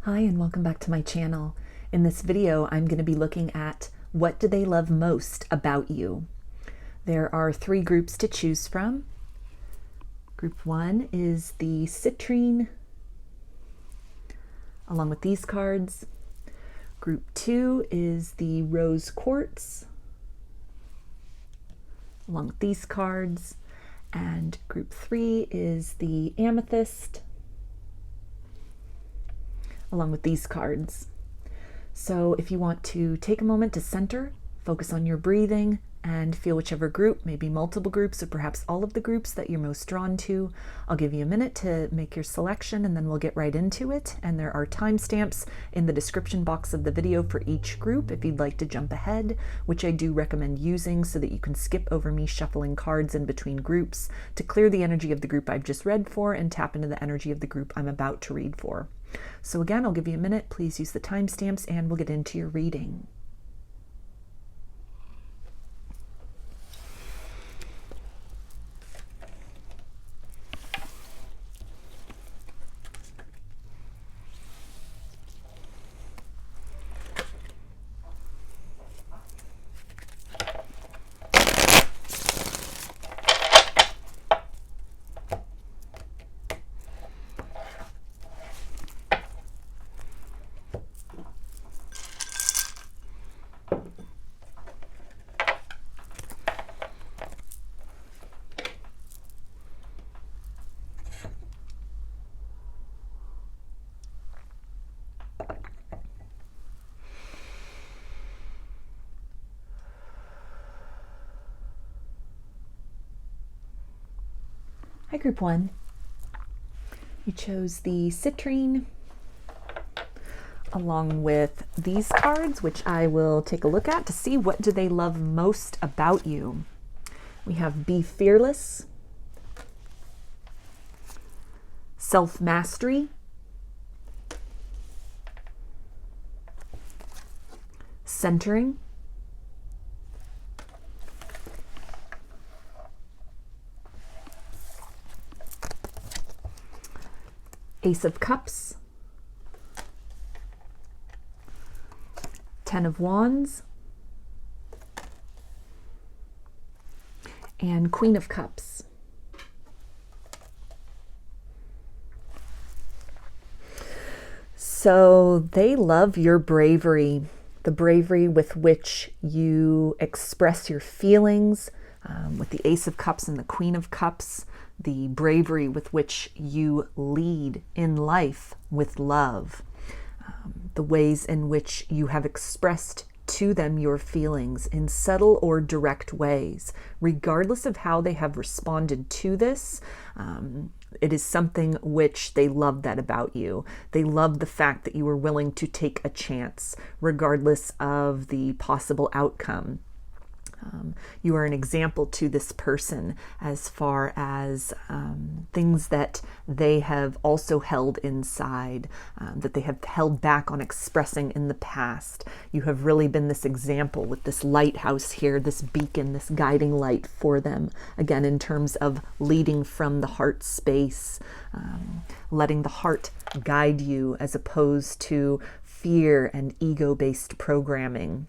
Hi and welcome back to my channel. In this video, I'm going to be looking at what do they love most about you. There are three groups to choose from. Group 1 is the Citrine, along with these cards. Group 2 is the Rose Quartz, along with these cards. And group 3 is the Amethyst, along with these cards. So if you want to take a moment to center, focus on your breathing, and feel whichever group, maybe multiple groups or perhaps all of the groups that you're most drawn to, I'll give you a minute to make your selection and then we'll get right into it. And there are timestamps in the description box of the video for each group if you'd like to jump ahead, which I do recommend using so that you can skip over me shuffling cards in between groups to clear the energy of the group I've just read for and tap into the energy of the group I'm about to read for. So again, I'll give you a minute. Please use the timestamps and we'll get into your reading. Hi, Group 1. You chose the Citrine along with these cards, which I will take a look at to see what do they love most about you. We have Be Fearless, Self-Mastery, Centering, Ace of Cups, Ten of Wands, and Queen of Cups. So they love your bravery, the bravery with which you express your feelings, with the Ace of Cups and the Queen of Cups, the bravery with which you lead in life with love, the ways in which you have expressed to them your feelings in subtle or direct ways. Regardless of how they have responded to this, it is something which they love that about you. They love the fact that you are willing to take a chance, regardless of the possible outcome. You are an example to this person as far as things that they have also held inside, that they have held back on expressing in the past. You have really been this example with this lighthouse here, this beacon, this guiding light for them. Again, in terms of leading from the heart space, letting the heart guide you as opposed to fear and ego-based programming.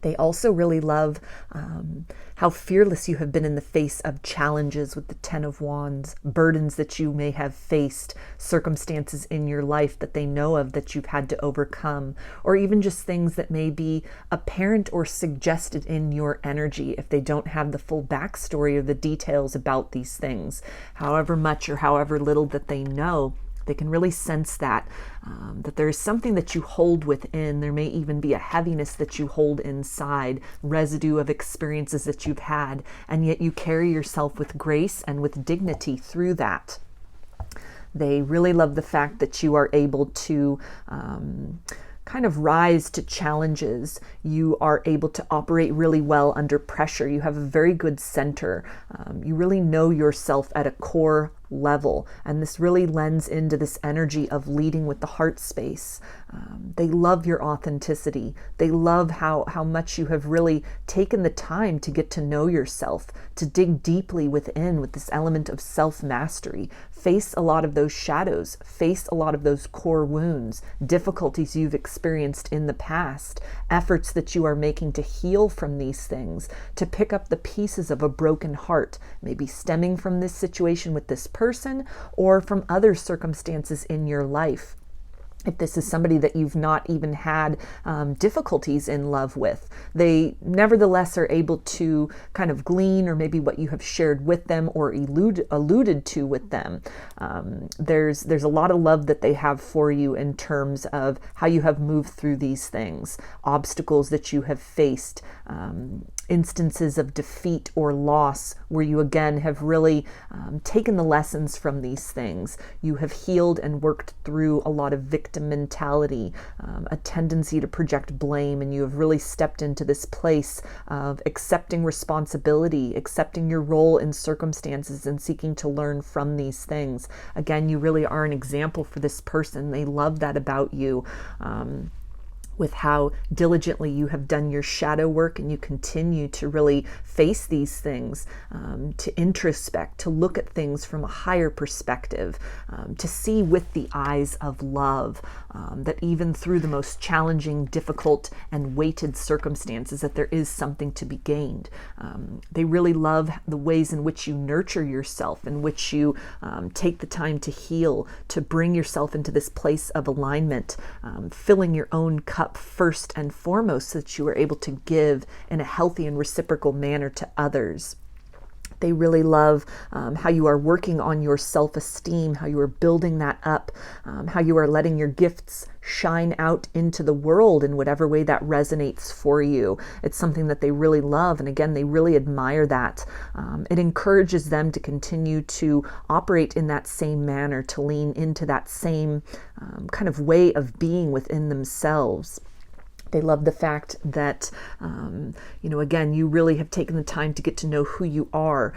They also really love how fearless you have been in the face of challenges with the Ten of Wands, burdens that you may have faced, circumstances in your life that they know of that you've had to overcome, or even just things that may be apparent or suggested in your energy if they don't have the full backstory or the details about these things. However much or however little that they know, they can really sense that there is something that you hold within. There may even be a heaviness that you hold inside, residue of experiences that you've had, and yet you carry yourself with grace and with dignity through that. They really love the fact that you are able to kind of rise to challenges. You are able to operate really well under pressure. You have a very good center. You really know yourself at a core level. And this really lends into this energy of leading with the heart space. They love your authenticity. They love how much you have really taken the time to get to know yourself, to dig deeply within with this element of self-mastery, face a lot of those shadows, face a lot of those core wounds, difficulties you've experienced in the past, efforts that you are making to heal from these things, to pick up the pieces of a broken heart, maybe stemming from this situation with this person or from other circumstances in your life. If this is somebody that you've not even had difficulties in love with, they nevertheless are able to kind of glean, or maybe what you have shared with them or alluded to with them. There's a lot of love that they have for you in terms of how you have moved through these things, obstacles that you have faced, instances of defeat or loss where you again have really taken the lessons from these things. You have healed and worked through a lot of victim mentality, a tendency to project blame, and you have really stepped into this place of accepting responsibility, accepting your role in circumstances, and seeking to learn from these things. Again, you really are an example for this person. They love that about you. With how diligently you have done your shadow work, and you continue to really face these things, to introspect, to look at things from a higher perspective, to see with the eyes of love, that even through the most challenging, difficult, and weighted circumstances, that there is something to be gained. They really love the ways in which you nurture yourself, in which you take the time to heal, to bring yourself into this place of alignment, filling your own cup first and foremost, so that you are able to give in a healthy and reciprocal manner to others. They really love how you are working on your self-esteem, how you are building that up, how you are letting your gifts shine out into the world in whatever way that resonates for you. It's something that they really love. And again, they really admire that. It encourages them to continue to operate in that same manner, to lean into that same kind of way of being within themselves. They love the fact that, again, you really have taken the time to get to know who you are,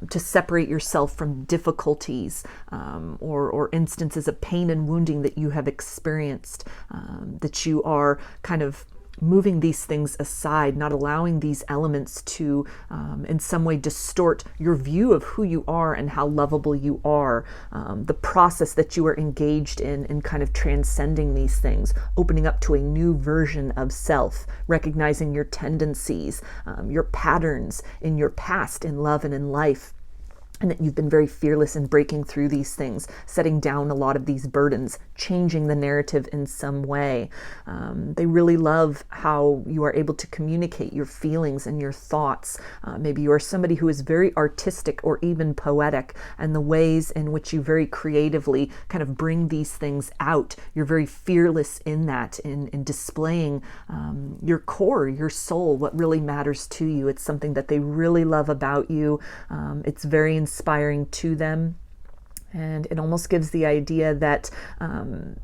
to separate yourself from difficulties or instances of pain and wounding that you have experienced, that you are kind of moving these things aside, not allowing these elements to in some way distort your view of who you are and how lovable you are, the process that you are engaged in kind of transcending these things, opening up to a new version of self, recognizing your tendencies, your patterns in your past, in love and in life. And that you've been very fearless in breaking through these things, setting down a lot of these burdens, changing the narrative in some way. They really love how you are able to communicate your feelings and your thoughts. Maybe you are somebody who is very artistic or even poetic, and the ways in which you very creatively kind of bring these things out. You're very fearless in that, in displaying your core, your soul, what really matters to you. It's something that they really love about you. It's very inspiring to them. And it almost gives the idea that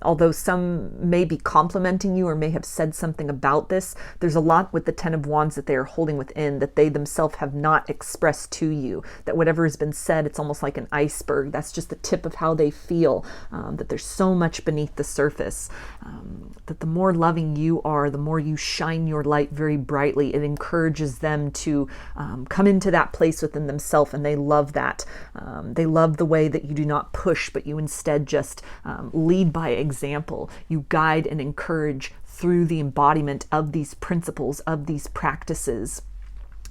although some may be complimenting you or may have said something about this, there's a lot with the Ten of Wands that they are holding within that they themselves have not expressed to you. That whatever has been said, it's almost like an iceberg. That's just the tip of how they feel, that there's so much beneath the surface. That the more loving you are, the more you shine your light very brightly. It encourages them to come into that place within themselves, and they love that. They love the way that you do not push, but you instead just lead by example. You guide and encourage through the embodiment of these principles, of these practices.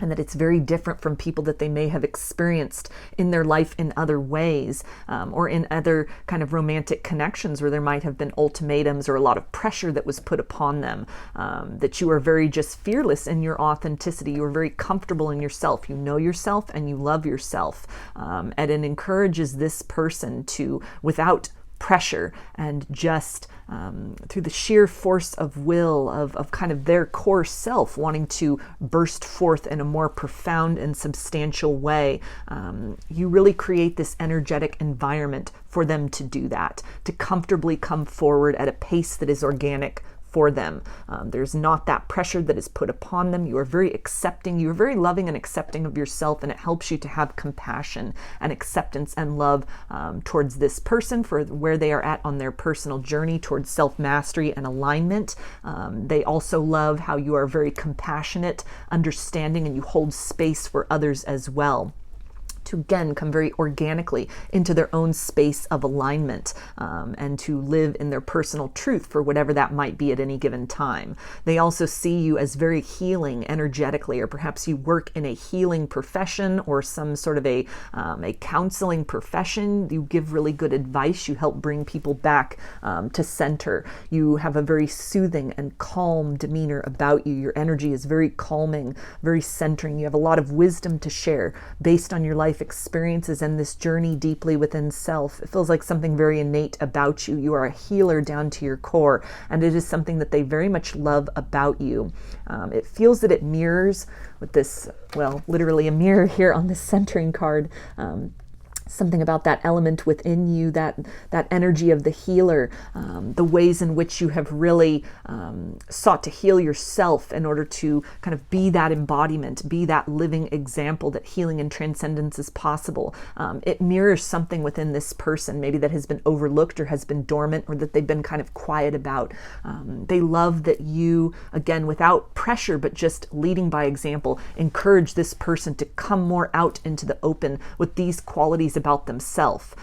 And that it's very different from people that they may have experienced in their life in other ways, or in other kind of romantic connections where there might have been ultimatums or a lot of pressure that was put upon them, that you are very just fearless in your authenticity. You are very comfortable in yourself. You know yourself and you love yourself. And it encourages this person to, without pressure and just through the sheer force of will of kind of their core self wanting to burst forth in a more profound and substantial way, you really create this energetic environment for them to do that, to comfortably come forward at a pace that is organic for them. There's not that pressure that is put upon them. You are very accepting. You are very loving and accepting of yourself, and it helps you to have compassion and acceptance and love towards this person for where they are at on their personal journey towards self-mastery and alignment. They also love how you are very compassionate, understanding, and you hold space for others as well, to again come very organically into their own space of alignment, and to live in their personal truth for whatever that might be at any given time. They also see you as very healing energetically, or perhaps you work in a healing profession or some sort of a counseling profession. You give really good advice. You help bring people back to center. You have a very soothing and calm demeanor about you. Your energy is very calming, very centering. You have a lot of wisdom to share based on your life experiences and this journey deeply within self. It feels like something very innate about you. You are a healer down to your core, and it is something that they very much love about you. It feels that it mirrors with this, well, literally a mirror here on this centering card. Something about that element within you, that energy of the healer, the ways in which you have really sought to heal yourself in order to kind of be that embodiment, be that living example that healing and transcendence is possible. It mirrors something within this person, maybe that has been overlooked or has been dormant, or that they've been kind of quiet about. They love that you, again, without pressure, but just leading by example, encourage this person to come more out into the open with these qualities about themselves.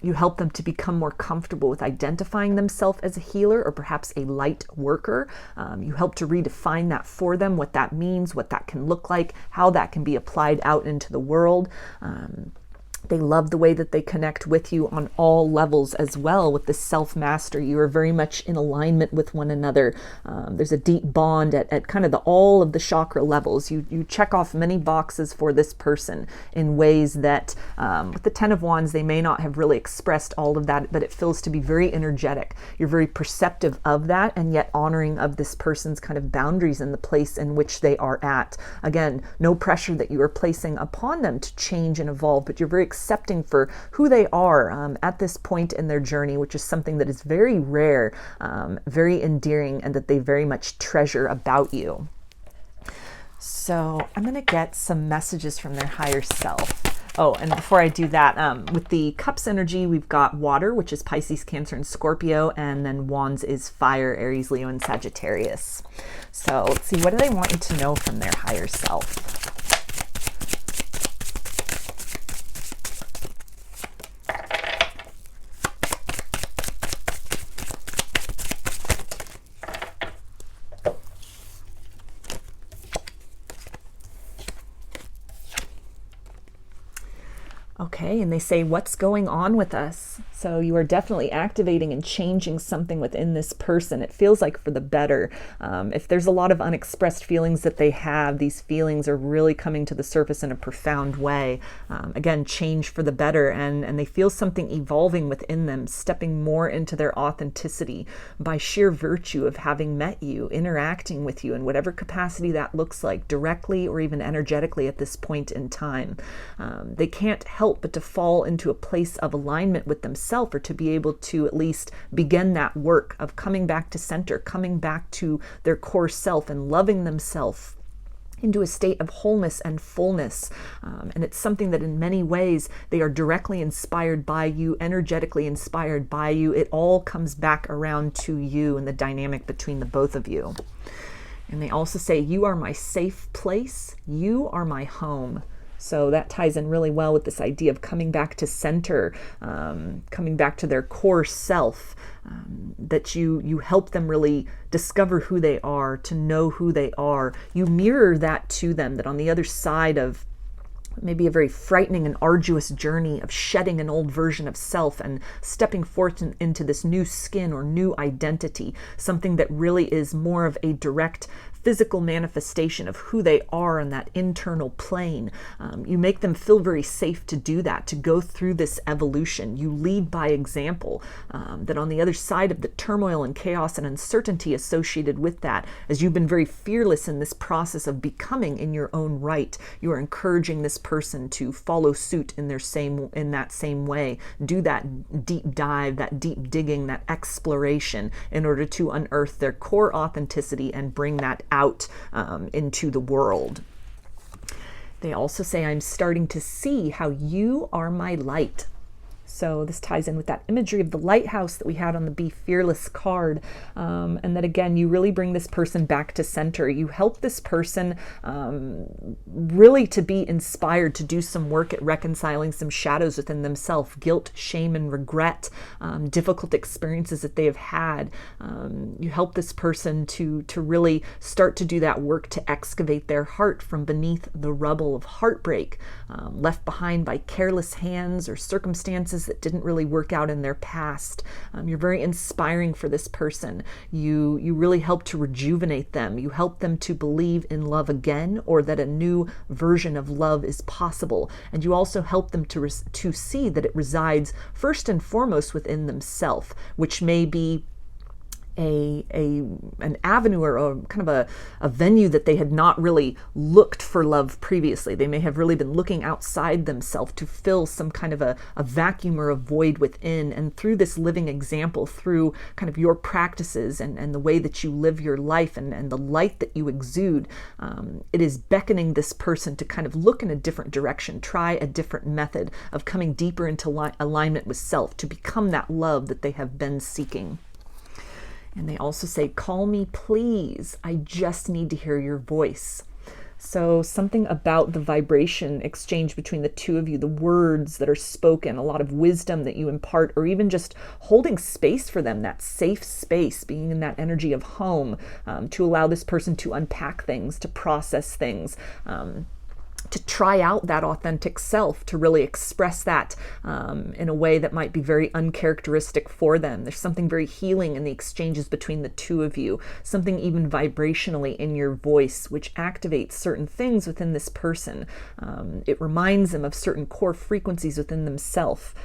You help them to become more comfortable with identifying themselves as a healer or perhaps a light worker. You help to redefine that for them, what that means, what that can look like, how that can be applied out into the world. They love the way that they connect with you on all levels as well with the self-mastery. You are very much in alignment with one another. There's a deep bond at kind of all of the chakra levels. You check off many boxes for this person in ways that with the Ten of Wands, they may not have really expressed all of that, but it feels to be very energetic. You're very perceptive of that, and yet honoring of this person's kind of boundaries and the place in which they are at. Again, no pressure that you are placing upon them to change and evolve, but you're very accepting for who they are at this point in their journey, which is something that is very rare, very endearing, and that they very much treasure about you. So I'm going to get some messages from their higher self. Oh, and before I do that, with the Cups energy, we've got water, which is Pisces, Cancer, and Scorpio, and then Wands is fire, Aries, Leo, and Sagittarius. So let's see, what do they want you to know from their higher self? Okay, and they say, what's going on with us? So you are definitely activating and changing something within this person. It feels like for the better. If there's a lot of unexpressed feelings that they have, these feelings are really coming to the surface in a profound way. Again, change for the better, and they feel something evolving within them, stepping more into their authenticity by sheer virtue of having met you, interacting with you in whatever capacity that looks like, directly or even energetically at this point in time. They can't help but to fall into a place of alignment with themselves, or to be able to at least begin that work of coming back to center, coming back to their core self and loving themselves into a state of wholeness and fullness. And it's something that in many ways they are directly inspired by you, energetically inspired by you. It all comes back around to you and the dynamic between the both of you. And they also say, you are my safe place. You are my home. So that ties in really well with this idea of coming back to center, coming back to their core self, that you help them really discover who they are, to know who they are. You mirror that to them, that on the other side of maybe a very frightening and arduous journey of shedding an old version of self and stepping forth into this new skin or new identity, something that really is more of a direct physical manifestation of who they are on that internal plane. You make them feel very safe to do that, to go through this evolution. You lead by example, that on the other side of the turmoil and chaos and uncertainty associated with that, as you've been very fearless in this process of becoming in your own right, you are encouraging this person to follow suit in that same way, do that deep dive, that deep digging, that exploration in order to unearth their core authenticity and bring that out into the world. They also say, I'm starting to see how you are my light. So this ties in with that imagery of the lighthouse that we had on the Be Fearless card. And that again, you really bring this person back to center. You help this person really to be inspired to do some work at reconciling some shadows within themselves, guilt, shame, and regret, difficult experiences that they have had. You help this person to really start to do that work to excavate their heart from beneath the rubble of heartbreak, left behind by careless hands or circumstances that didn't really work out in their past. You're very inspiring for this person. You really help to rejuvenate them. You help them to believe in love again, or that a new version of love is possible. And you also help them to see that it resides first and foremost within themselves, which may be an avenue or kind of a venue that they had not really looked for love previously. They may have really been looking outside themselves to fill some kind of a vacuum or a void within. And through this living example, through kind of your practices and the way that you live your life and the light that you exude, it is beckoning this person to kind of look in a different direction, try a different method of coming deeper into alignment with self, to become that love that they have been seeking. And they also say, call me, please. I just need to hear your voice. So something about the vibration exchange between the two of you, the words that are spoken, a lot of wisdom that you impart, or even just holding space for them, that safe space, being in that energy of home, to allow this person to unpack things, to process things, to try out that authentic self, to really express that in a way that might be very uncharacteristic for them. There's something very healing in the exchanges between the two of you, something even vibrationally in your voice, which activates certain things within this person. It reminds them of certain core frequencies within themselves.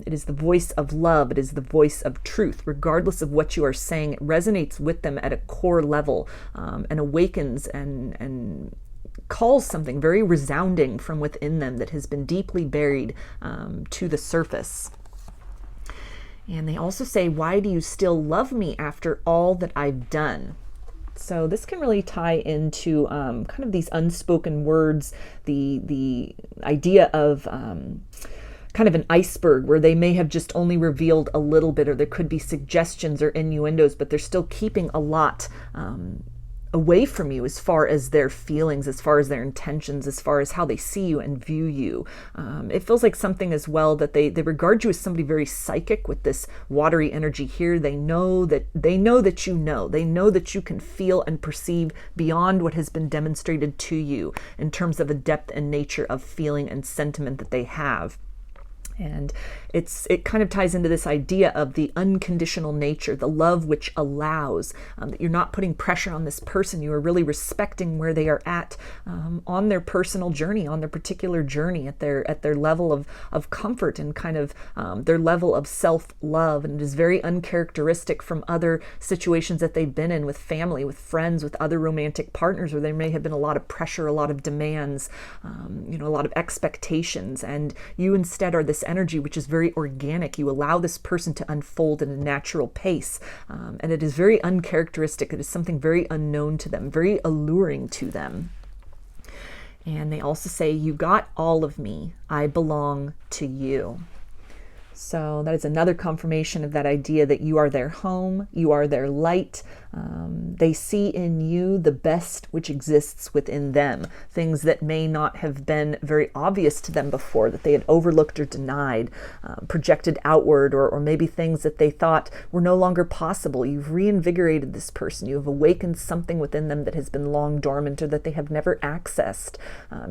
It is the voice of love. It is the voice of truth. Regardless of what you are saying, it resonates with them at a core level, and awakens and calls something very resounding from within them that has been deeply buried to the surface. And they also say, why do you still love me after all that I've done? So this can really tie into kind of these unspoken words, the idea of kind of an iceberg where they may have just only revealed a little bit, or there could be suggestions or innuendos, but they're still keeping a lot away from you as far as their feelings, as far as their intentions, as far as how they see you and view you. It feels like something as well that they regard you as somebody very psychic with this watery energy here. They know that you know. They know that you can feel and perceive beyond what has been demonstrated to you in terms of a depth and nature of feeling and sentiment that they have. And it kind of ties into this idea of the unconditional nature, the love which allows, that you're not putting pressure on this person. You are really respecting where they are at on their personal journey, on their particular journey, at their level of comfort and kind of their level of self-love. And it is very uncharacteristic from other situations that they've been in with family, with friends, with other romantic partners, where there may have been a lot of pressure, a lot of demands, a lot of expectations. And you instead are this energy which is very organic. You allow this person to unfold at a natural pace, and it is very uncharacteristic. It is something very unknown to them, very alluring to them. And they also say, you got all of me. I belong to you. So that is another confirmation of that idea that you are their home, you are their light. They see in you the best which exists within them, things that may not have been very obvious to them before, that they had overlooked or denied, projected outward, or maybe things that they thought were no longer possible. You've reinvigorated this person. You have awakened something within them that has been long dormant or that they have never accessed.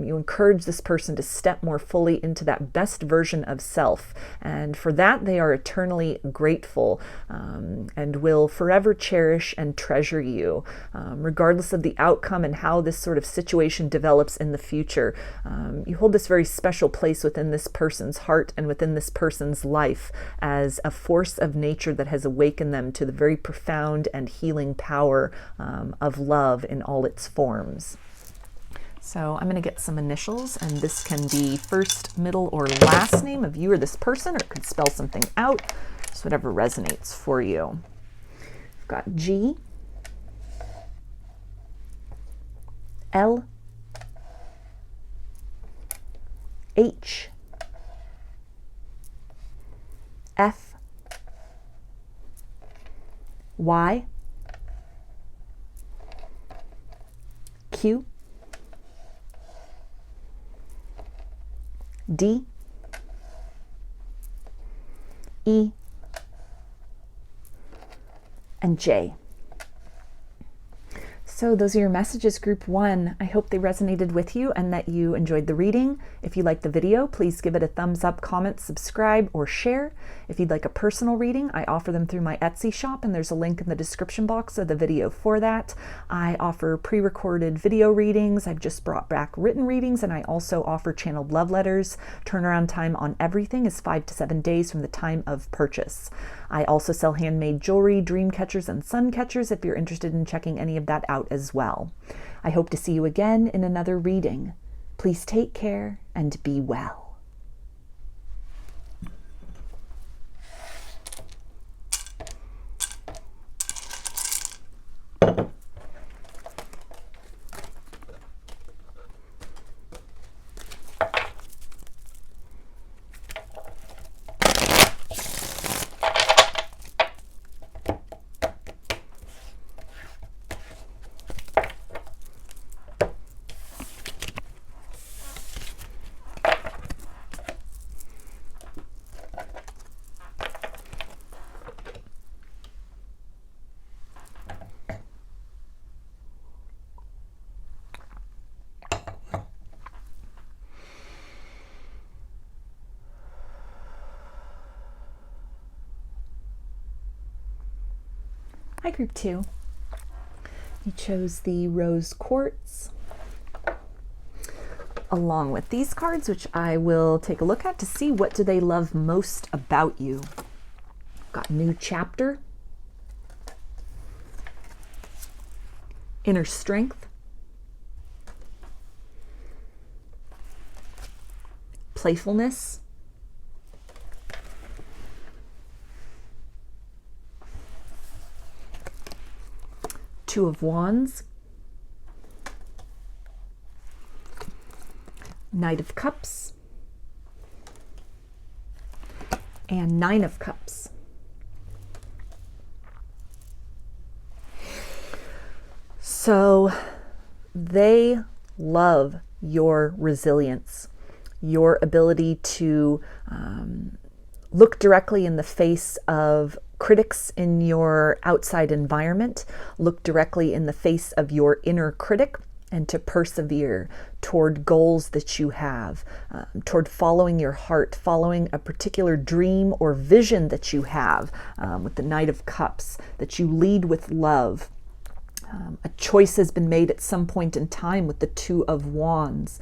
You encourage this person to step more fully into that best version of self and And for that, they are eternally grateful and will forever cherish and treasure you, regardless of the outcome and how this sort of situation develops in the future. You hold this very special place within this person's heart and within this person's life as a force of nature that has awakened them to the very profound and healing power of love in all its forms. So I'm going to get some initials, and this can be first, middle, or last name of you or this person, or it could spell something out, just whatever resonates for you. I've got G, L, H, F, Y, Q, D, E, and J. So those are your messages, group 1. I hope they resonated with you and that you enjoyed the reading. If you liked the video, please give it a thumbs up, comment, subscribe, or share. If you'd like a personal reading, I offer them through my Etsy shop, and there's a link in the description box of the video for that. I offer pre-recorded video readings. I've just brought back written readings, and I also offer channeled love letters. Turnaround time on everything is 5 to 7 days from the time of purchase. I also sell handmade jewelry, dreamcatchers, and suncatchers if you're interested in checking any of that out as well. I hope to see you again in another reading. Please take care and be well. Hi, group 2. You chose the rose quartz along with these cards, which I will take a look at to see what do they love most about you. Got new chapter, inner strength, playfulness, Two of Wands, Knight of Cups, and Nine of Cups. So they love your resilience, your ability to look directly in the face of critics in your outside environment, look directly in the face of your inner critic, and to persevere toward goals that you have, toward following your heart, following a particular dream or vision that you have, with the Knight of Cups, that you lead with love. A choice has been made at some point in time with the Two of Wands,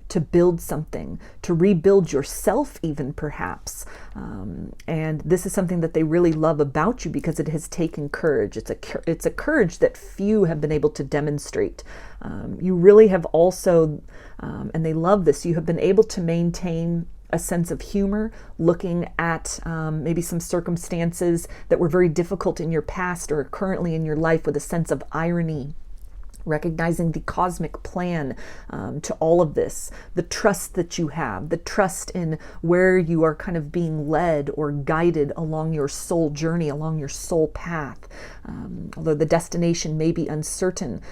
to build something, to rebuild yourself even perhaps. And this is something that they really love about you because it has taken courage. It's a courage that few have been able to demonstrate. You really have also, and they love this, you have been able to maintain a sense of humor, looking at maybe some circumstances that were very difficult in your past or currently in your life with a sense of irony, recognizing the cosmic plan to all of this, the trust that you have, the trust in where you are kind of being led or guided along your soul journey, along your soul path. Although the destination may be uncertain,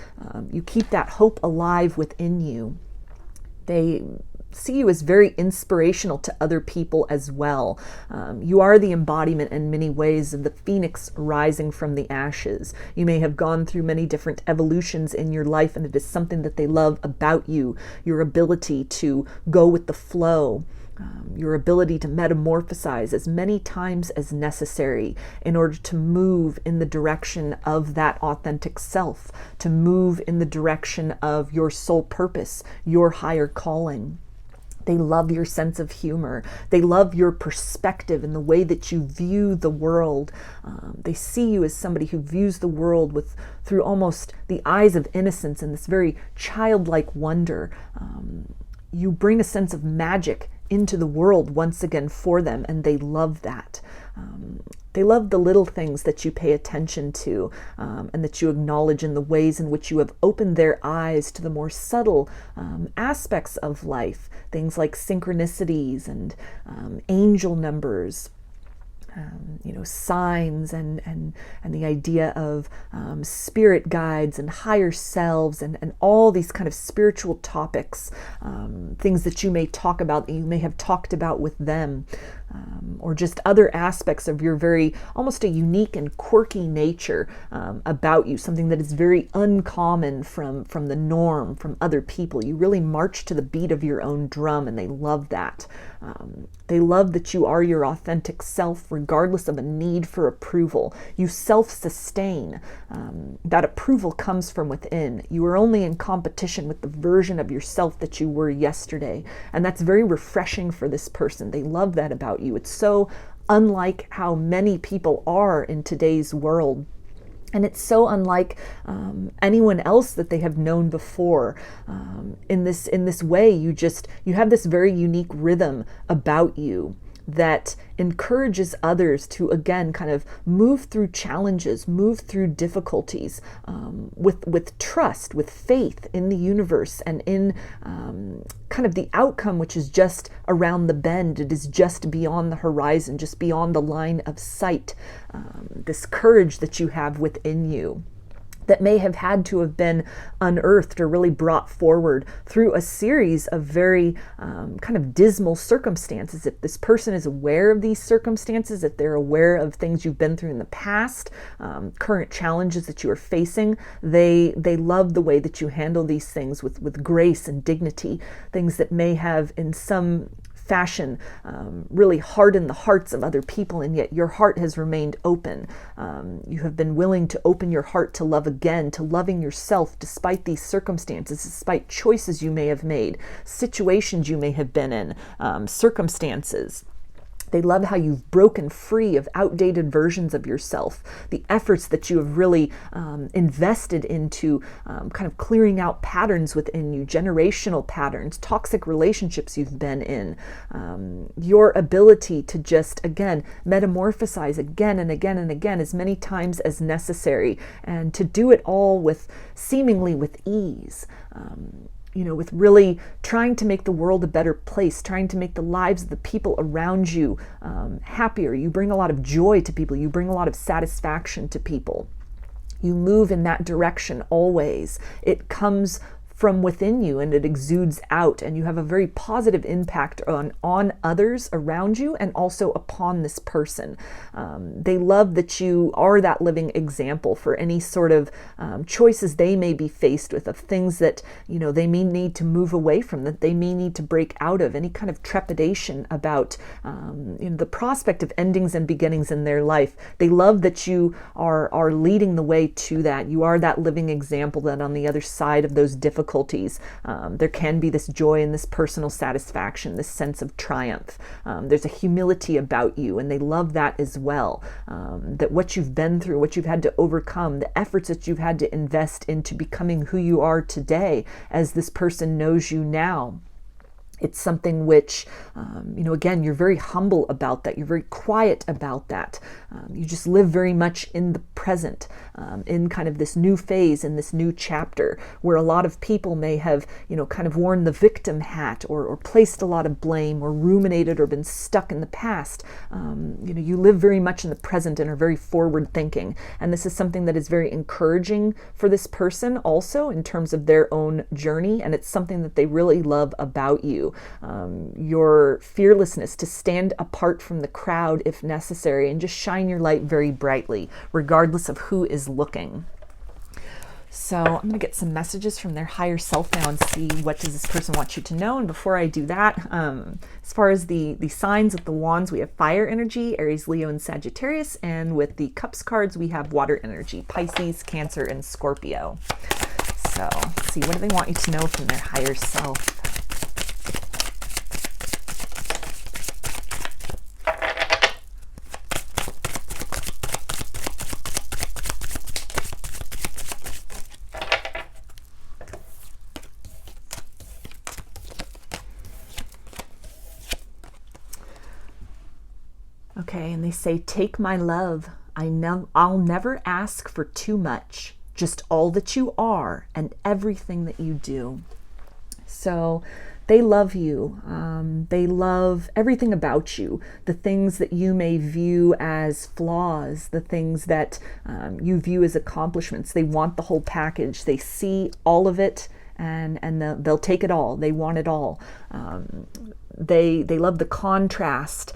you keep that hope alive within you. They see you as very inspirational to other people as well. You are the embodiment in many ways of the phoenix rising from the ashes. You may have gone through many different evolutions in your life, and it is something that they love about you, your ability to go with the flow, your ability to metamorphosize as many times as necessary in order to move in the direction of that authentic self, to move in the direction of your soul purpose, your higher calling. They love your sense of humor. They love your perspective and the way that you view the world. They see you as somebody who views the world through almost the eyes of innocence and this very childlike wonder. You bring a sense of magic into the world once again for them, and they love that. They love the little things that you pay attention to and that you acknowledge in the ways in which you have opened their eyes to the more subtle aspects of life, things like synchronicities and angel numbers. Signs and the idea of spirit guides and higher selves and all these kind of spiritual topics, things that you may talk about, that you may have talked about with them, or just other aspects of your very, almost a unique and quirky nature about you, something that is very uncommon from the norm, from other people. You really march to the beat of your own drum, and they love that. They love that you are your authentic self, regardless of a need for approval. You self-sustain. That approval comes from within. You are only in competition with the version of yourself that you were yesterday. And that's very refreshing for this person. They love that about you. It's so unlike how many people are in today's world. And it's so unlike anyone else that they have known before. In this way, you have this very unique rhythm about you that encourages others to, again, kind of move through challenges, move through difficulties with trust, with faith in the universe and in kind of the outcome, which is just around the bend. It is just beyond the horizon, just beyond the line of sight. This courage that you have within you, that may have had to have been unearthed or really brought forward through a series of very kind of dismal circumstances. If this person is aware of these circumstances, if they're aware of things you've been through in the past, current challenges that you are facing, they love the way that you handle these things with grace and dignity, things that may have in some fashion really hardened the hearts of other people, and yet your heart has remained open. You have been willing to open your heart to love again, to loving yourself despite these circumstances, despite choices you may have made, situations you may have been in, circumstances. They love how you've broken free of outdated versions of yourself, the efforts that you have really invested into kind of clearing out patterns within you, generational patterns, toxic relationships you've been in, your ability to just, again, metamorphosize again and again and again as many times as necessary, and to do it all seemingly with ease. With really trying to make the world a better place, trying to make the lives of the people around you happier. You bring a lot of joy to people. You bring a lot of satisfaction to people. You move in that direction always. It comes from within you and it exudes out, and you have a very positive impact on others around you and also upon this person. They love that you are that living example for any sort of choices they may be faced with, of things that they may need to move away from, that they may need to break out of, any kind of trepidation about the prospect of endings and beginnings in their life. They love that you are leading the way to that. You are that living example, that on the other side of those difficulties, there can be this joy and this personal satisfaction, this sense of triumph. There's a humility about you, and they love that as well. That what you've been through, what you've had to overcome, the efforts that you've had to invest into becoming who you are today as this person knows you now. It's something which, again, you're very humble about that. You're very quiet about that. You just live very much in the present, in kind of this new phase, in this new chapter, where a lot of people may have, kind of worn the victim hat or placed a lot of blame or ruminated or been stuck in the past. You live very much in the present and are very forward thinking. And this is something that is very encouraging for this person also in terms of their own journey. And it's something that they really love about you. Your fearlessness to stand apart from the crowd if necessary and just shine your light very brightly, regardless of who is looking. So I'm going to get some messages from their higher self now and see what does this person want you to know. And before I do that, as far as the signs with the wands, we have fire energy, Aries, Leo, and Sagittarius. And with the cups cards, we have water energy, Pisces, Cancer, and Scorpio. So let's see, what do they want you to know from their higher self? Okay, and they say, take my love. I'll never ask for too much, just all that you are and everything that you do. So they love you. They love everything about you, the things that you may view as flaws, the things that you view as accomplishments. They want the whole package. They see all of it, and they'll take it all. They want it all. They love the contrast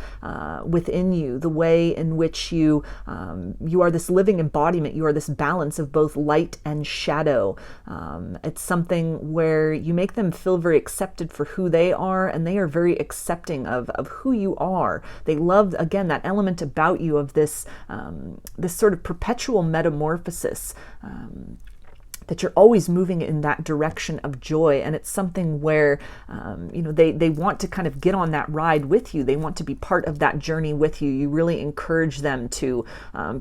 within you, the way in which you are this living embodiment. You are this balance of both light and shadow. It's something where you make them feel very accepted for who they are, and they are very accepting of who you are. They love, again, that element about you of this this sort of perpetual metamorphosis. That you're always moving in that direction of joy. And it's something where, they want to kind of get on that ride with you. They want to be part of that journey with you. You really encourage them to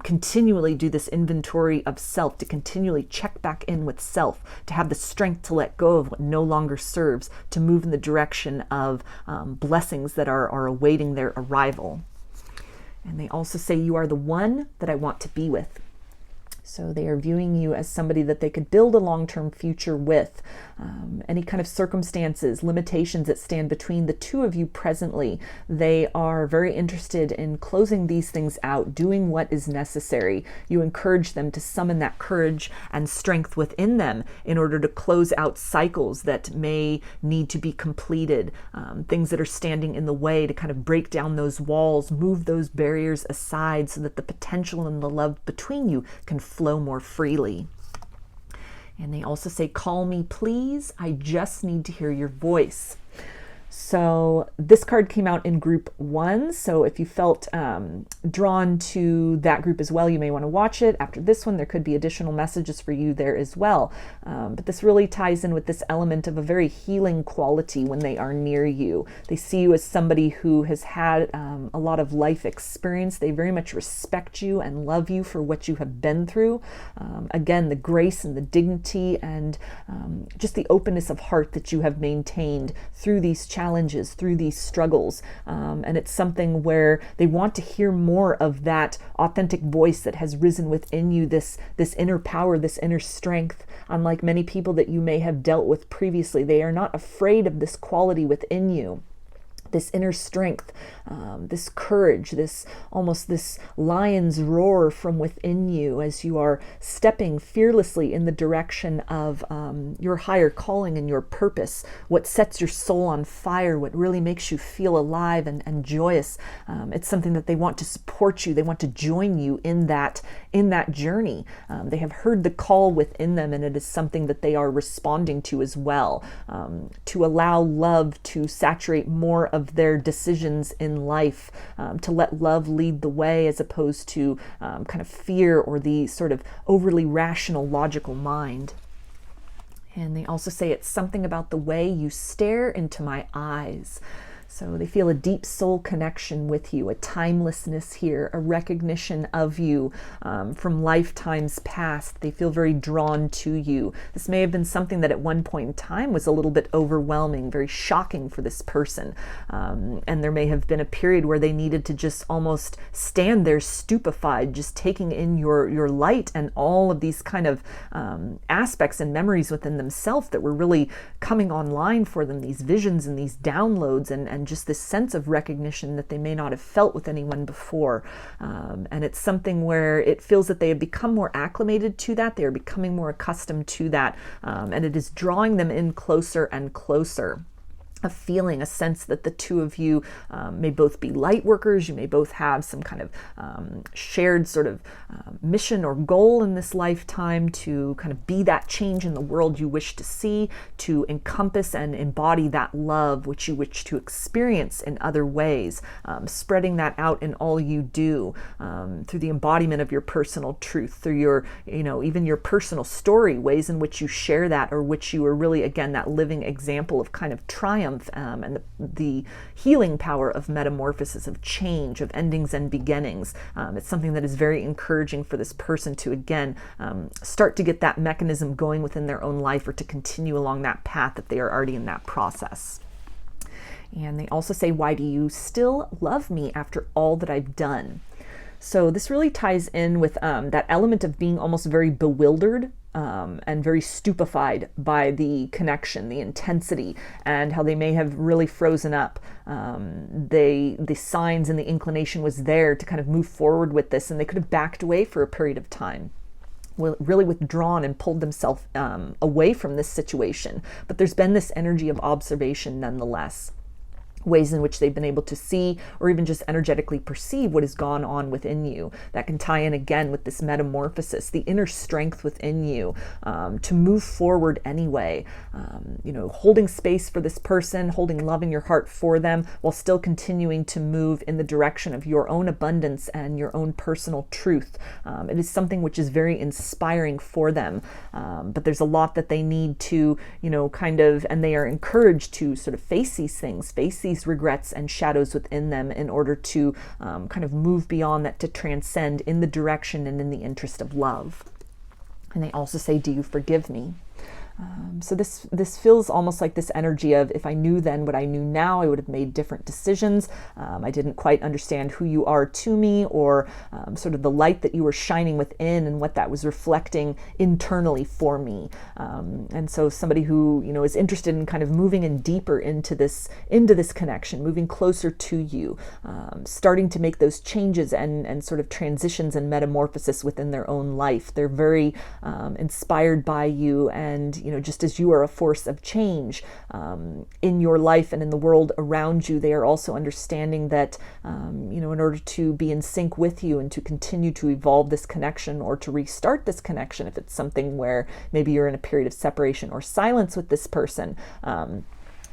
continually do this inventory of self, to continually check back in with self, to have the strength to let go of what no longer serves, to move in the direction of blessings that are awaiting their arrival. And they also say, you are the one that I want to be with. So they are viewing you as somebody that they could build a long-term future with. Any kind of circumstances, limitations that stand between the two of you presently, they are very interested in closing these things out, doing what is necessary. You encourage them to summon that courage and strength within them in order to close out cycles that may need to be completed, things that are standing in the way, to kind of break down those walls, move those barriers aside so that the potential and the love between you can flow more freely. And they also say, call me, please. I just need to hear your voice. So this card came out in group 1. So if you felt drawn to that group as well, you may want to watch it. After this one, there could be additional messages for you there as well. But this really ties in with this element of a very healing quality when they are near you. They see you as somebody who has had a lot of life experience. They very much respect you and love you for what you have been through. Again, the grace and the dignity and just the openness of heart that you have maintained through these challenges, through these struggles. And it's something where they want to hear more of that authentic voice that has risen within you, this inner power, this inner strength. Unlike many people that you may have dealt with previously, they are not afraid of this quality within you. This inner strength, this courage, this lion's roar from within you as you are stepping fearlessly in the direction of your higher calling and your purpose, what sets your soul on fire, what really makes you feel alive and joyous. It's something that they want to support you. They want to join you in that journey. They have heard the call within them, and it is something that they are responding to as well, to allow love to saturate more of their decisions in life, to let love lead the way as opposed to kind of fear or the sort of overly rational, logical mind. And they also say it's something about the way you stare into my eyes. So they feel a deep soul connection with you, a timelessness here, a recognition of you from lifetimes past. They feel very drawn to you. This may have been something that at one point in time was a little bit overwhelming, very shocking for this person. And there may have been a period where they needed to just almost stand there stupefied, just taking in your light and all of these kind of aspects and memories within themselves that were really coming online for them, these visions and these downloads and just this sense of recognition that they may not have felt with anyone before. And it's something where it feels that they have become more acclimated to that. They are becoming more accustomed to that. And it is drawing them in closer and closer. a feeling, a sense that the two of you may both be light workers. You may both have some kind of shared sort of mission or goal in this lifetime to kind of be that change in the world you wish to see, to encompass and embody that love which you wish to experience in other ways, spreading that out in all you do, through the embodiment of your personal truth, through your, even your personal story, ways in which you share that, or which you are really, again, that living example of kind of triumph, and the healing power of metamorphosis, of change, of endings and beginnings. It's something that is very encouraging for this person to, again, start to get that mechanism going within their own life, or to continue along that path that they are already in that process. And they also say, why do you still love me after all that I've done? So this really ties in with that element of being almost very bewildered and very stupefied by the connection, the intensity, and how they may have really frozen up. The signs and the inclination was there to kind of move forward with this, and they could have backed away for a period of time, really withdrawn and pulled themselves away from this situation. But there's been this energy of observation nonetheless. Ways in which they've been able to see, or even just energetically perceive, what has gone on within you. That can tie in again with this metamorphosis, the inner strength within you to move forward anyway. Holding space for this person, holding love in your heart for them, while still continuing to move in the direction of your own abundance and your own personal truth. It is something which is very inspiring for them, but there's a lot that they need to, and they are encouraged to sort of face these things, face these regrets and shadows within them, in order to kind of move beyond that, to transcend in the direction and in the interest of love. And they also say, do you forgive me? So this feels almost like this energy of, if I knew then what I knew now, I would have made different decisions. I didn't quite understand who you are to me, or sort of the light that you were shining within and what that was reflecting internally for me. And so somebody who, is interested in kind of moving in deeper into this connection, moving closer to you, starting to make those changes and sort of transitions and metamorphosis within their own life. They're very inspired by you, and just as you are a force of change in your life and in the world around you, they are also understanding that, in order to be in sync with you and to continue to evolve this connection, or to restart this connection, if it's something where maybe you're in a period of separation or silence with this person,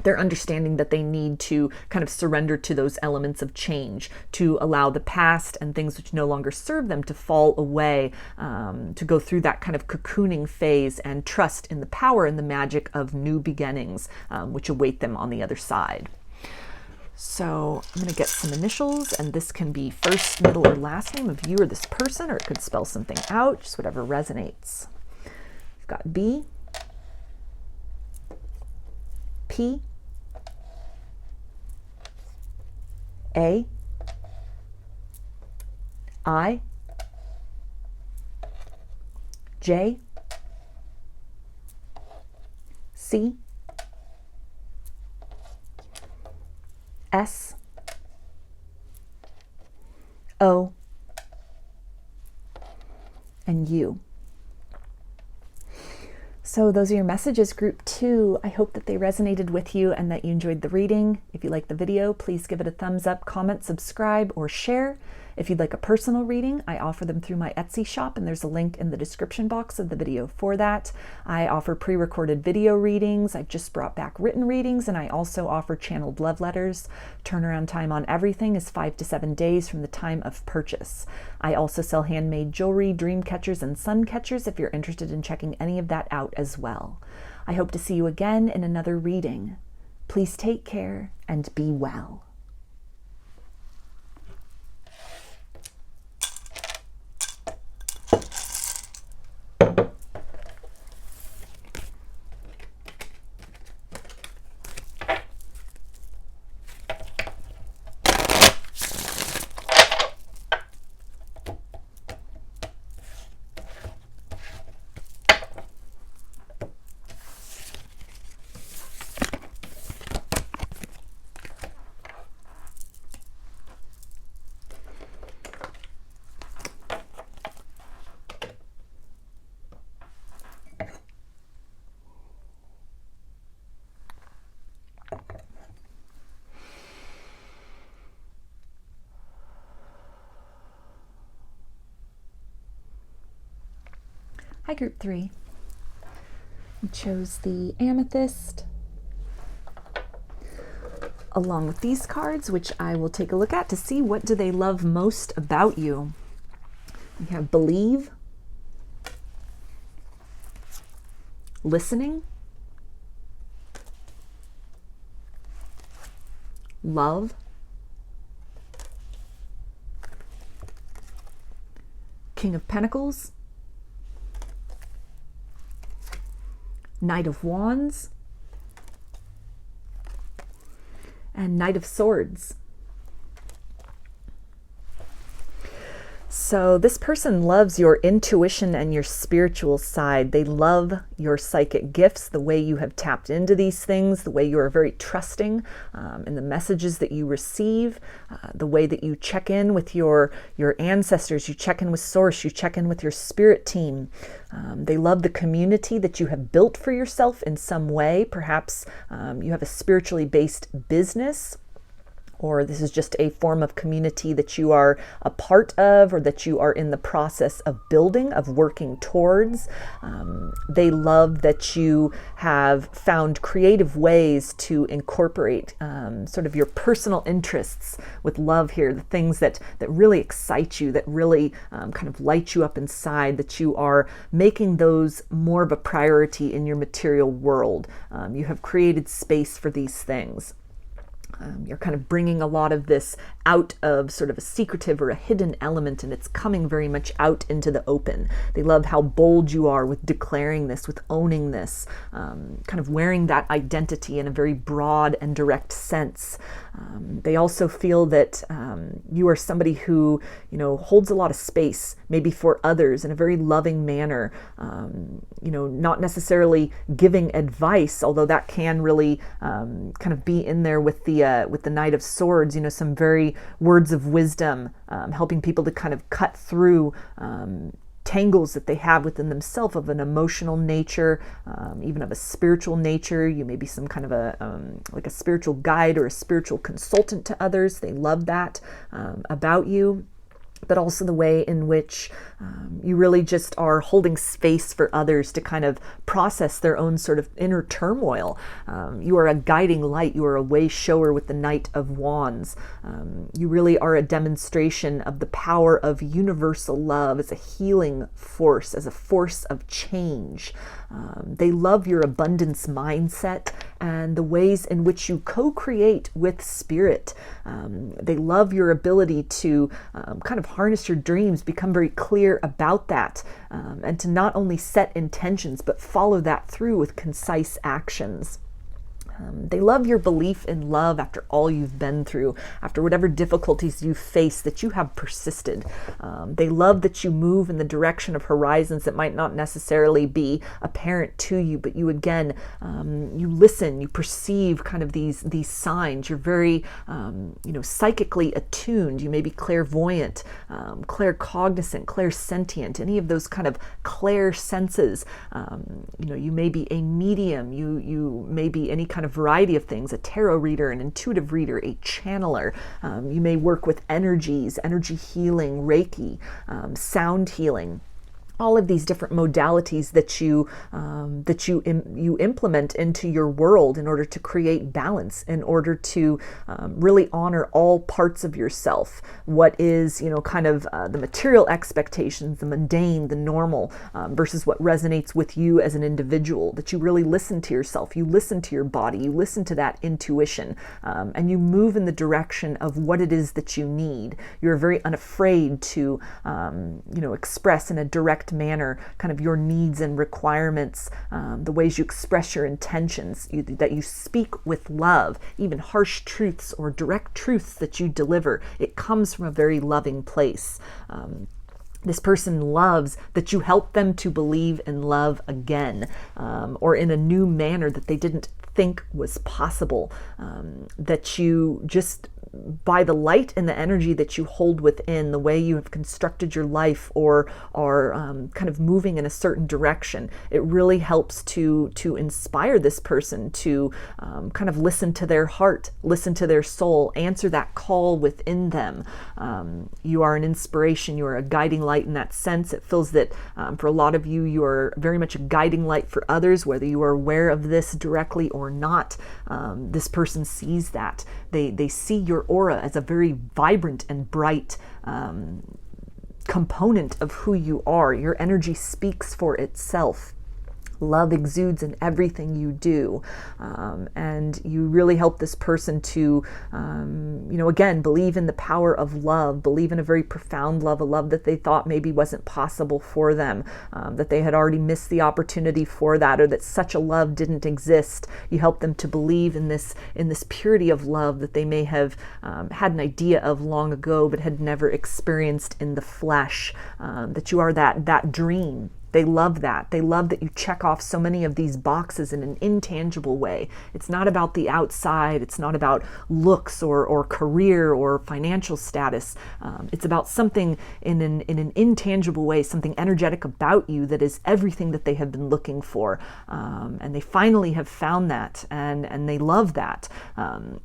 they're understanding that they need to kind of surrender to those elements of change, to allow the past and things which no longer serve them to fall away, to go through that kind of cocooning phase, and trust in the power and the magic of new beginnings, which await them on the other side. So I'm going to get some initials, and this can be first, middle, or last name of you or this person, or it could spell something out, just whatever resonates. We've got B, P, A, I, J, C, S, O, and U. So those are your messages, group 2. I hope that they resonated with you and that you enjoyed the reading. If you liked the video, please give it a thumbs up, comment, subscribe, or share. If you'd like a personal reading, I offer them through my Etsy shop, and there's a link in the description box of the video for that. I offer pre-recorded video readings. I've just brought back written readings, and I also offer channeled love letters. Turnaround time on everything is 5 to 7 days from the time of purchase. I also sell handmade jewelry, dream catchers, and sun catchers if you're interested in checking any of that out as well. I hope to see you again in another reading. Please take care and be well. Hi, Group 3. We chose the Amethyst, along with these cards, which I will take a look at to see what do they love most about you. We have Believe, Listening, Love, King of Pentacles, Knight of Wands, and Knight of Swords. So this person loves your intuition and your spiritual side. They love your psychic gifts, the way you have tapped into these things, the way you are very trusting in the messages that you receive, the way that you check in with your ancestors, you check in with Source, you check in with your spirit team. They love the community that you have built for yourself in some way. Perhaps you have a spiritually based business, or this is just a form of community that you are a part of, or that you are in the process of building, of working towards. They love that you have found creative ways to incorporate sort of your personal interests with love here, the things that really excite you, that really kind of light you up inside, that you are making those more of a priority in your material world. You have created space for these things. You're kind of bringing a lot of this out of sort of a secretive or a hidden element, and it's coming very much out into the open. They love how bold you are with declaring this, with owning this, kind of wearing that identity in a very broad and direct sense. They also feel that you are somebody who, holds a lot of space, maybe for others in a very loving manner. Not necessarily giving advice, although that can really kind of be in there with the Knight of Swords. Some very words of wisdom, helping people to kind of cut through tangles that they have within themselves of an emotional nature, even of a spiritual nature. You may be some kind of like a spiritual guide or a spiritual consultant to others. They love that about you. But also the way in which you really just are holding space for others to kind of process their own sort of inner turmoil. You are a guiding light. You are a way shower with the Knight of Wands. You really are a demonstration of the power of universal love as a healing force, as a force of change. They love your abundance mindset and the ways in which you co-create with spirit. They love your ability to kind of harness your dreams, become very clear about that, and to not only set intentions, but follow that through with concise actions. They love your belief in love after all you've been through, after whatever difficulties you face, that you have persisted. They love that you move in the direction of horizons that might not necessarily be apparent to you, but you again, you listen, you perceive kind of these signs. You're very, psychically attuned. You may be clairvoyant, claircognizant, clairsentient, any of those kind of clair senses. You may be a medium. You may be any kind of variety of things, a tarot reader, an intuitive reader, a channeler. You may work with energies, energy healing, Reiki, sound healing. All of these different modalities that you implement into your world in order to create balance, in order to really honor all parts of yourself. What is kind of the material expectations, the mundane, the normal, versus what resonates with you as an individual. That you really listen to yourself, you listen to your body, you listen to that intuition, and you move in the direction of what it is that you need. You're very unafraid to express in a direct manner kind of your needs and requirements, the ways you express your intentions, that you speak with love, even harsh truths or direct truths that you deliver. It comes from a very loving place. This person loves that you help them to believe in love again, or in a new manner that they didn't think was possible, that you just by the light and the energy that you hold within, the way you have constructed your life or are kind of moving in a certain direction. It really helps to inspire this person to kind of listen to their heart, listen to their soul, answer that call within them. You are an inspiration. You are a guiding light in that sense. It feels that for a lot of you, you are very much a guiding light for others, whether you are aware of this directly or not. This person sees that. They see your aura as a very vibrant and bright component of who you are. Your energy speaks for itself. Love exudes in everything you do. And you really help this person to, again, believe in the power of love, believe in a very profound love, a love that they thought maybe wasn't possible for them, that they had already missed the opportunity for that, or that such a love didn't exist. You help them to believe in this purity of love that they may have had an idea of long ago, but had never experienced in the flesh, that you are that dream. They love that. They love that you check off so many of these boxes in an intangible way. It's not about the outside. It's not about looks or career or financial status. It's about something in an intangible way, something energetic about you that is everything that they have been looking for. And they finally have found that, and they love that.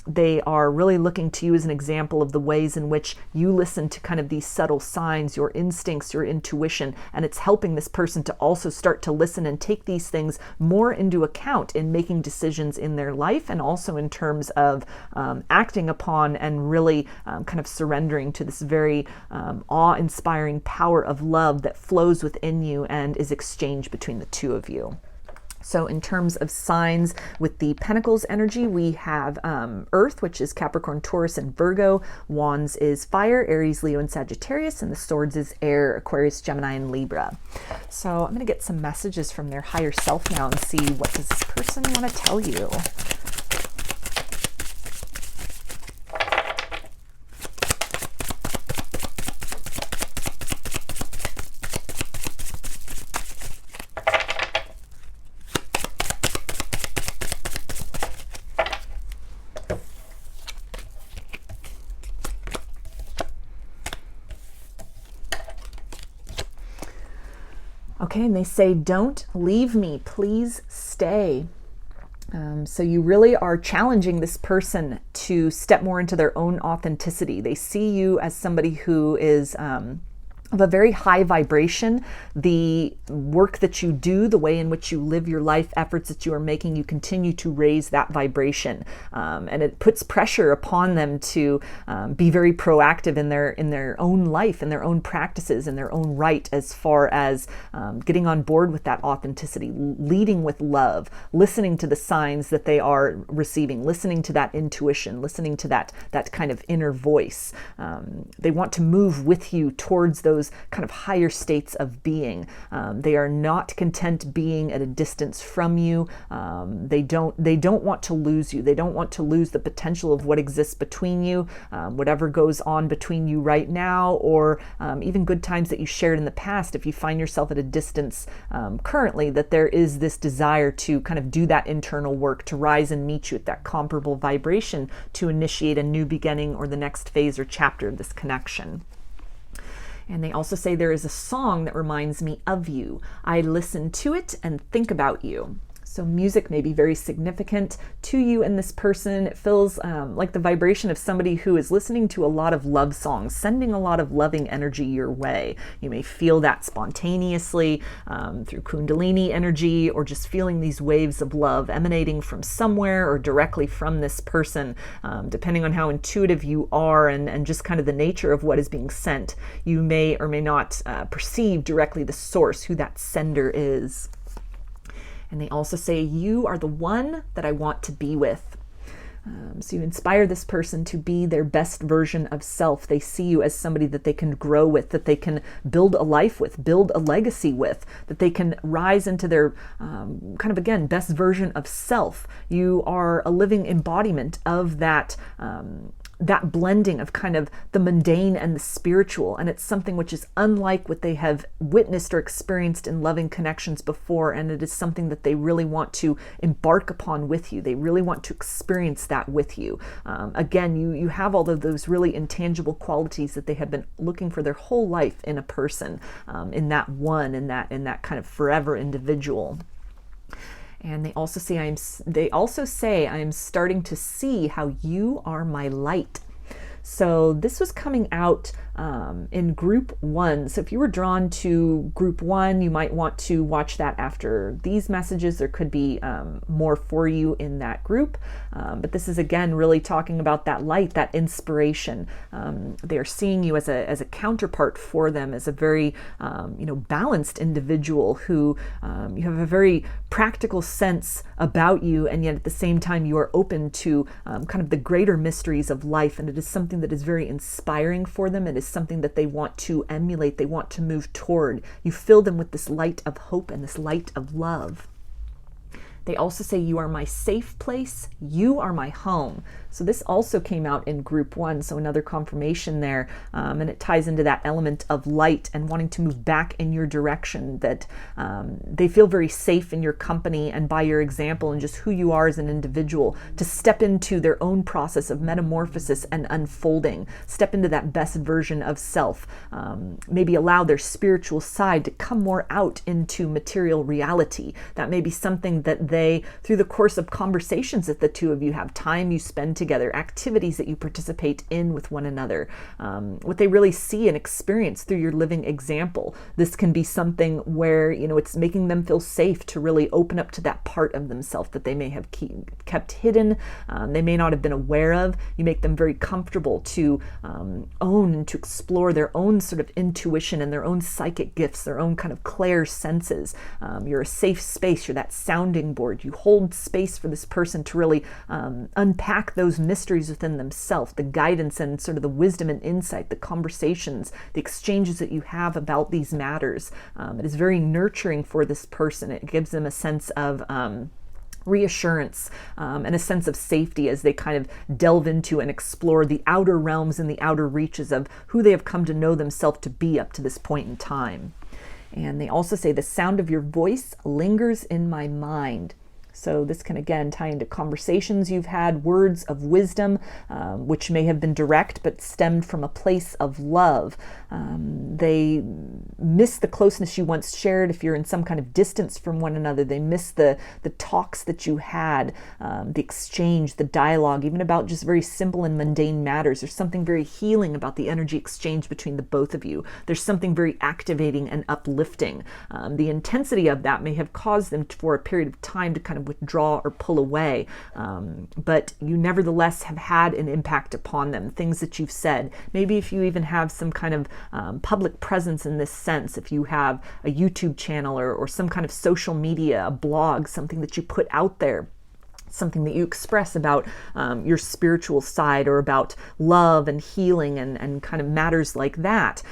They are really looking to you as an example of the ways in which you listen to kind of these subtle signs, your instincts, your intuition, and it's helping this person to also start to listen and take these things more into account in making decisions in their life, and also in terms of acting upon and really kind of surrendering to this very awe-inspiring power of love that flows within you and is exchanged between the two of you. So in terms of signs with the Pentacles energy, we have Earth, which is Capricorn, Taurus, and Virgo. Wands is Fire, Aries, Leo, and Sagittarius. And the Swords is Air, Aquarius, Gemini, and Libra. So I'm going to get some messages from their higher self now and see what does this person want to tell you. Okay, and they say, don't leave me, please stay. So you really are challenging this person to step more into their own authenticity. They see you as somebody who is of a very high vibration. The work that you do, the way in which you live your life, efforts that you are making, you continue to raise that vibration. And it puts pressure upon them to be very proactive in their own life, in their own practices, in their own right, as far as getting on board with that authenticity, leading with love, listening to the signs that they are receiving, listening to that intuition, listening to that kind of inner voice. They want to move with you towards those kind of higher states of being. They are not content being at a distance from you. They don't want to lose you. They don't want to lose the potential of what exists between you, whatever goes on between you right now, or even good times that you shared in the past. If you find yourself at a distance currently, that there is this desire to kind of do that internal work, to rise and meet you at that comparable vibration, to initiate a new beginning or the next phase or chapter of this connection. And they also say, there is a song that reminds me of you. I listen to it and think about you. So music may be very significant to you and this person. It feels like the vibration of somebody who is listening to a lot of love songs, sending a lot of loving energy your way. You may feel that spontaneously through Kundalini energy, or just feeling these waves of love emanating from somewhere or directly from this person, depending on how intuitive you are and just kind of the nature of what is being sent. You may or may not perceive directly the source, who that sender is. And they also say, you are the one that I want to be with. So you inspire this person to be their best version of self. They see you as somebody that they can grow with, that they can build a life with, build a legacy with, that they can rise into their kind of, again, best version of self. You are a living embodiment of that that blending of kind of the mundane and the spiritual. And it's something which is unlike what they have witnessed or experienced in loving connections before. And it is something that they really want to embark upon with you. They really want to experience that with you. Again, you have all of those really intangible qualities that they have been looking for their whole life in a person, in that one, in that kind of forever individual. And they also say I am starting to see how you are my light. So this was coming out in group 1. So if you were drawn to group 1, you might want to watch that after these messages. There could be more for you in that group. But this is again really talking about that light, that inspiration. They are seeing you as a counterpart for them, as a very balanced individual who you have a very practical sense about you, and yet at the same time you are open to kind of the greater mysteries of life. And it is something that is very inspiring for them. It is something that they want to emulate, they want to move toward. You fill them with this light of hope and this light of love. They also say, you are my safe place, you are my home. So this also came out in group 1, so another confirmation there. And it ties into that element of light and wanting to move back in your direction, that they feel very safe in your company and by your example and just who you are as an individual, to step into their own process of metamorphosis and unfolding, step into that best version of self, maybe allow their spiritual side to come more out into material reality. That may be something that they, through the course of conversations that the two of you have, time you spend together, activities that you participate in with one another, what they really see and experience through your living example. This can be something where, it's making them feel safe to really open up to that part of themselves that they may have kept hidden, they may not have been aware of. You make them very comfortable to own and to explore their own sort of intuition and their own psychic gifts, their own kind of clair senses. You're a safe space, you're that sounding board. You hold space for this person to really unpack those mysteries within themselves, the guidance and sort of the wisdom and insight, the conversations, the exchanges that you have about these matters. It is very nurturing for this person. It gives them a sense of reassurance and a sense of safety as they kind of delve into and explore the outer realms and the outer reaches of who they have come to know themselves to be up to this point in time. And they also say, the sound of your voice lingers in my mind. So this can again tie into conversations you've had, words of wisdom, which may have been direct but stemmed from a place of love. They miss the closeness you once shared. If you're in some kind of distance from one another, they miss the talks that you had, the exchange, the dialogue, even about just very simple and mundane matters. There's something very healing about the energy exchange between the both of you. There's something very activating and uplifting. The intensity of that may have caused them for a period of time to kind of withdraw or pull away, but you nevertheless have had an impact upon them. Things that you've said, maybe if you even have some kind of public presence in this sense, if you have a YouTube channel or some kind of social media, a blog, something that you put out there, something that you express about your spiritual side or about love and healing and kind of matters like that.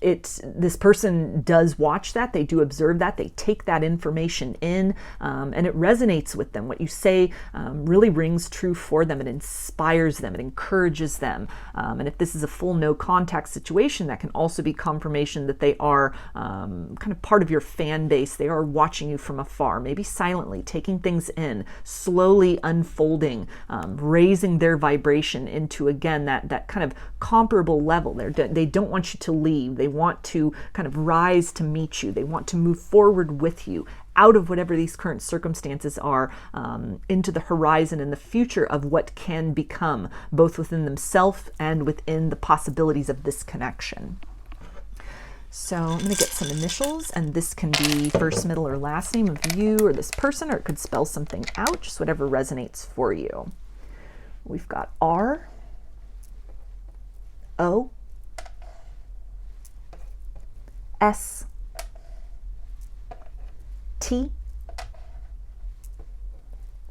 This person does watch that, they do observe that, they take that information in, and it resonates with them. What you say really rings true for them. It inspires them, it encourages them. And if this is a full no contact situation, that can also be confirmation that they are kind of part of your fan base. They are watching you from afar, maybe silently, taking things in, slowly unfolding, raising their vibration into, again, that kind of comparable level. They don't want you to leave. They want to kind of rise to meet you. They want to move forward with you out of whatever these current circumstances are, into the horizon and the future of what can become, both within themselves and within the possibilities of this connection. So I'm going to get some initials, and this can be first, middle, or last name of you or this person, or it could spell something out, just whatever resonates for you. We've got R, O, S, T,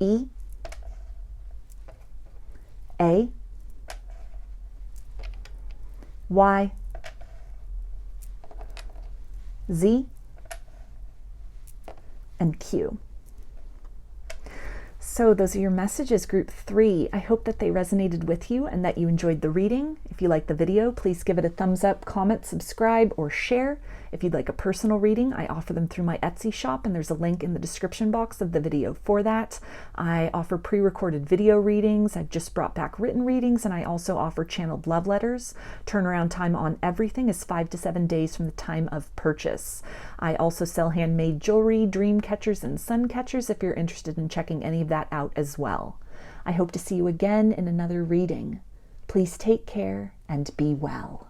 E, A, Y, Z, and Q. So those are your messages, group 3. I hope that they resonated with you and that you enjoyed the reading. If you liked the video, please give it a thumbs up, comment, subscribe, or share. If you'd like a personal reading, I offer them through my Etsy shop, and there's a link in the description box of the video for that. I offer pre-recorded video readings. I've just brought back written readings, and I also offer channeled love letters. Turnaround time on everything is 5 to 7 days from the time of purchase. I also sell handmade jewelry, dream catchers, and sun catchers if you're interested in checking any of that out as well. I hope to see you again in another reading. Please take care and be well.